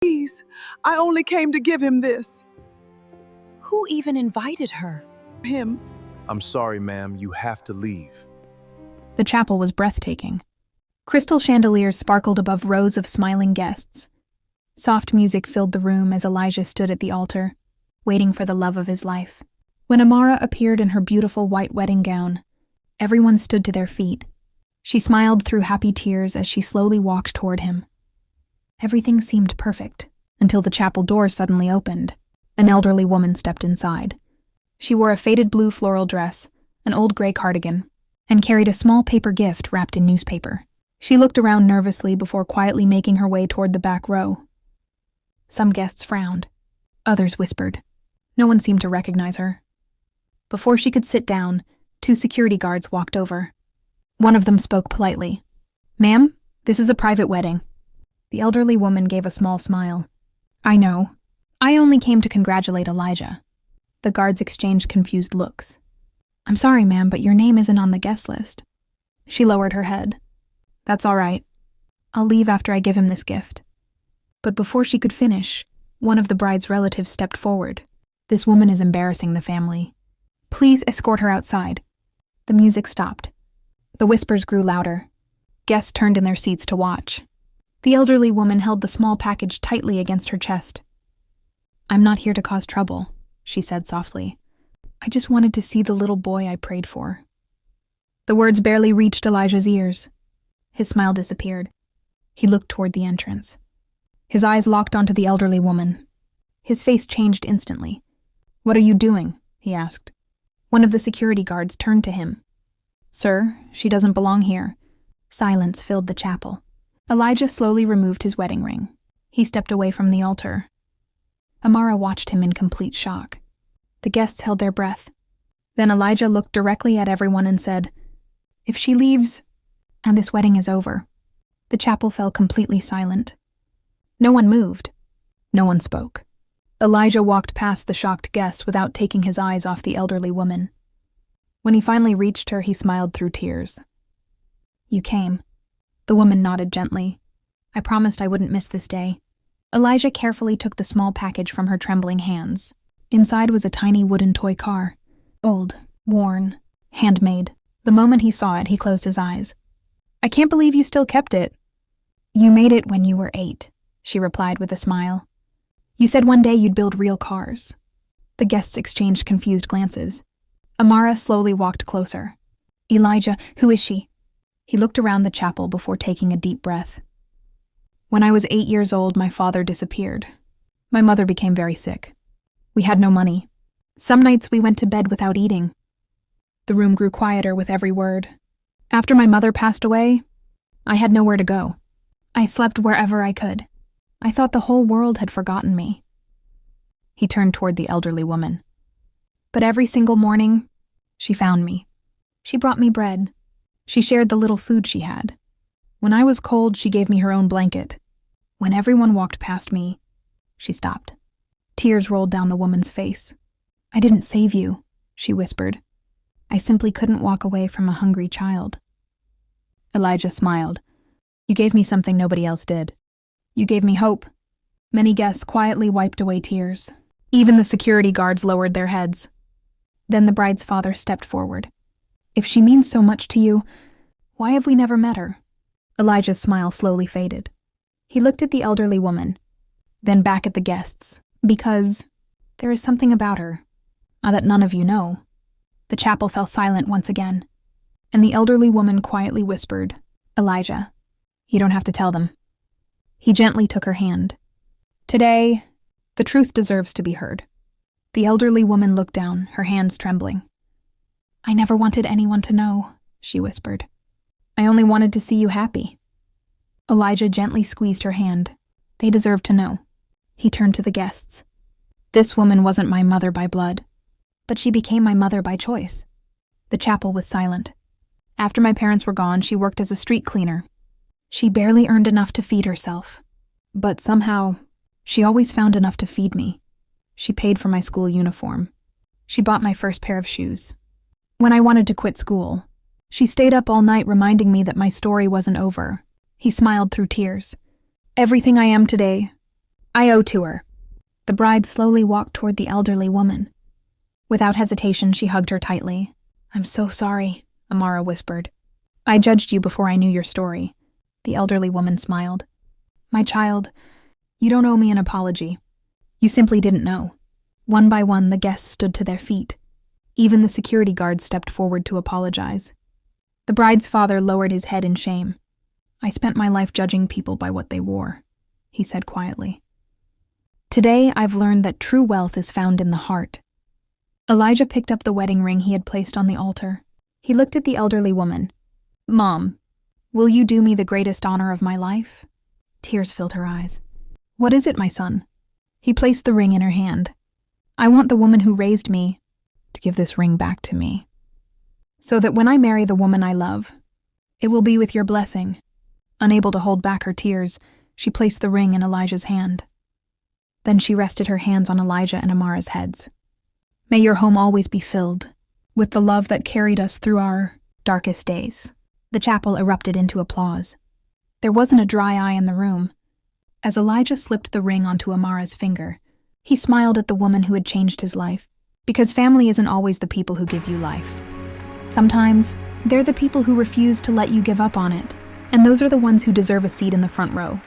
Please, I only came to give him this. Who even invited her? Him. I'm sorry, ma'am, you have to leave. The chapel was breathtaking. Crystal chandeliers sparkled above rows of smiling guests. Soft music filled the room as Elijah stood at the altar, waiting for the love of his life. When Amara appeared in her beautiful white wedding gown, everyone stood to their feet. She smiled through happy tears as she slowly walked toward him. Everything seemed perfect, until the chapel doors suddenly opened. An elderly woman stepped inside. She wore a faded blue floral dress, an old gray cardigan, and carried a small paper gift wrapped in newspaper. She looked around nervously before quietly making her way toward the back row. Some guests frowned. Others whispered. No one seemed to recognize her. Before she could sit down, 2 security guards walked over. One of them spoke politely. "Ma'am, this is a private wedding." The elderly woman gave a small smile. "I know. I only came to congratulate Elijah." The guards exchanged confused looks. "I'm sorry, ma'am, but your name isn't on the guest list." She lowered her head. "That's all right. I'll leave after I give him this gift." But before she could finish, one of the bride's relatives stepped forward. "This woman is embarrassing the family. Please escort her outside." The music stopped. The whispers grew louder. Guests turned in their seats to watch. The elderly woman held the small package tightly against her chest. "I'm not here to cause trouble," she said softly. "I just wanted to see the little boy I prayed for." The words barely reached Elijah's ears. His smile disappeared. He looked toward the entrance. His eyes locked onto the elderly woman. His face changed instantly. "What are you doing?" he asked. One of the security guards turned to him. "Sir, she doesn't belong here." Silence filled the chapel. Elijah slowly removed his wedding ring. He stepped away from the altar. Amara watched him in complete shock. The guests held their breath. Then Elijah looked directly at everyone and said, "If she leaves, and this wedding is over." The chapel fell completely silent. No one moved. No one spoke. Elijah walked past the shocked guests without taking his eyes off the elderly woman. When he finally reached her, he smiled through tears. "You came." The woman nodded gently. "I promised I wouldn't miss this day." Elijah carefully took the small package from her trembling hands. Inside was a tiny wooden toy car. Old, worn, handmade. The moment he saw it, he closed his eyes. "I can't believe you still kept it." "You made it when you were 8, she replied with a smile. "You said one day you'd build real cars." The guests exchanged confused glances. Amara slowly walked closer. "Elijah, who is she?" He looked around the chapel before taking a deep breath. "When I was 8 years old, my father disappeared. My mother became very sick. We had no money. Some nights we went to bed without eating." The room grew quieter with every word. "After my mother passed away, I had nowhere to go. I slept wherever I could. I thought the whole world had forgotten me." He turned toward the elderly woman. "But every single morning, she found me. She brought me bread. She shared the little food she had. When I was cold, she gave me her own blanket. When everyone walked past me..." She stopped. Tears rolled down the woman's face. "I didn't save you," she whispered. "I simply couldn't walk away from a hungry child." Elijah smiled. "You gave me something nobody else did. You gave me hope." Many guests quietly wiped away tears. Even the security guards lowered their heads. Then the bride's father stepped forward. "If she means so much to you, why have we never met her?" Elijah's smile slowly faded. He looked at the elderly woman, then back at the guests. "Because there is something about her that none of you know." The chapel fell silent once again, and the elderly woman quietly whispered, "Elijah, you don't have to tell them." He gently took her hand. "Today, the truth deserves to be heard." The elderly woman looked down, her hands trembling. "I never wanted anyone to know," she whispered. "I only wanted to see you happy." Elijah gently squeezed her hand. "They deserve to know." He turned to the guests. "This woman wasn't my mother by blood, but she became my mother by choice." The chapel was silent. After my parents were gone, she worked as a street cleaner. She barely earned enough to feed herself, but somehow, she always found enough to feed me. She paid for my school uniform. She bought my first pair of shoes. When I wanted to quit school, she stayed up all night reminding me that my story wasn't over. He smiled through tears. "Everything I am today, I owe to her. The bride slowly walked toward the elderly woman. Without hesitation, she hugged her tightly. I'm so sorry, Amara whispered. I judged you before I knew your story. The elderly woman smiled. My child, you don't owe me an apology. You simply didn't know. One by one, the guests stood to their feet. Even the security guards stepped forward to apologize. The bride's father lowered his head in shame. I spent my life judging people by what they wore, he said quietly. Today, I've learned that true wealth is found in the heart. Elijah picked up the wedding ring he had placed on the altar. He looked at the elderly woman. Mom, will you do me the greatest honor of my life? Tears filled her eyes. What is it, my son? He placed the ring in her hand. I want the woman who raised me to give this ring back to me, so that when I marry the woman I love, it will be with your blessing. Unable to hold back her tears, she placed the ring in Elijah's hand. Then she rested her hands on Elijah and Amara's heads. May your home always be filled with the love that carried us through our darkest days. The chapel erupted into applause. There wasn't a dry eye in the room. As Elijah slipped the ring onto Amara's finger, he smiled at the woman who had changed his life, because family isn't always the people who give you life. Sometimes, they're the people who refuse to let you give up on it, and those are the ones who deserve a seat in the front row.